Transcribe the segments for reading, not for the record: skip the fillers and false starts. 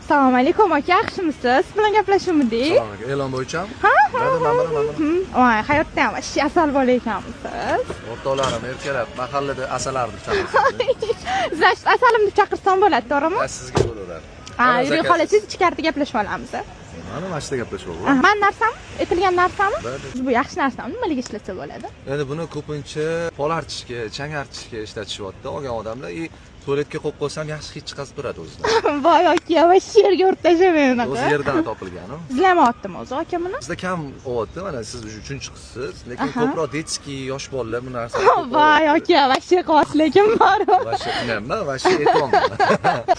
Assalomu alaykum aka, yaxshimisiz? Siz bilan gaplashuvmidik? Salom aka, e'lon bo'yichami? Ha? Mana. Voy, hayotda ham vashi asal bola ekanmisiz. O'rtoqlarim erkalab mahallada asalarni chaqirsin. Siz asalimni chaqirsam bo'ladi, to'g'rimi? Sizga bo'laveradi. Ha, yuri xolasiz ichkarida gaplashib olamiz. Mana mashina gaplashib o'rgan. Man narsam, etilgan narsami? Bu yaxshi narsami? Nimaga ishlatsa bo'ladi? Endi buni ko'pincha pol artishga, chang artishga ishlatishyapti olgan odamlar. Tualetga qo'yib qo'ysam yaxshi hid chiqazib turadi o'zidan. Voy aka, va yerga o'rtashaman unaqa. O'zi yerdan topilgan-ku. Sizlar ham otdimi o'zi aka buni? Bizda kam o'tdi, mana siz uchinchi qizsiz, lekin ko'proq detskiy yosh bolalar bu narsani. Voy aka, vashi qos lekin bor. Vashi nima? Vashi e'tibor.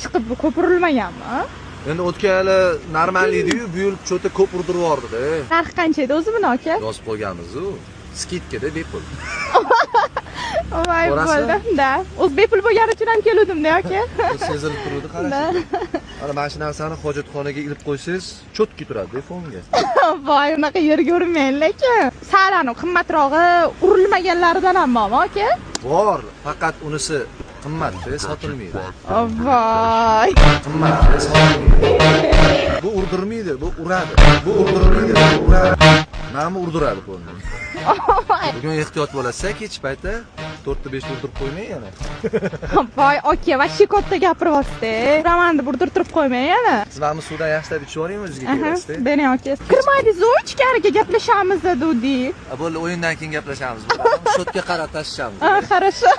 Chiqib bu ko'pirilmaganmi? Endi o'tgan yili normal edi-yu, bu yil cho'ta ko'p urdirib yubordi-da. Narxi qancha edi o'zi buni aka? Yozib qo'yganmiz-ku. Skidkada bepul. Voy bo'ldi-da. O'z bepul bo'lgani uchun ham keluvdim-da aka. Sezilib turadi, qarang. Mana mana shu narsani hojatxonaga ilib qo'ysangiz, cho'tki turadi fonga. Voy, unaqa yerga urmang lekin. Salani qimmatrog'i urilmaganlaridan ham bormi aka? Bor, faqat unisi qimmatda sotilmaydi. Voy. Qimmatda sotilmaydi. Bu urdirmaydi, bu uradi. Bu urdirmaydi, bu uradi. Nami urdiradi qo'lni. Bugun ehtiyot bo'lasiz, kech payti 4-5 urdirib qo'ymang yana. Voy aka, vashi katta gapiryapsiz. Uramanni burdirtirib qo'ymang yana. Siz mana sudan yaxshilab ichib oling, o'zingizga kelasizda. Bering aka. Kirmaydiz-ku ichkariga gaplashamiz dedi. Bo'ldi, o'yindan keyin gaplashamiz. Shotga qarab tashishamiz. Хорошо.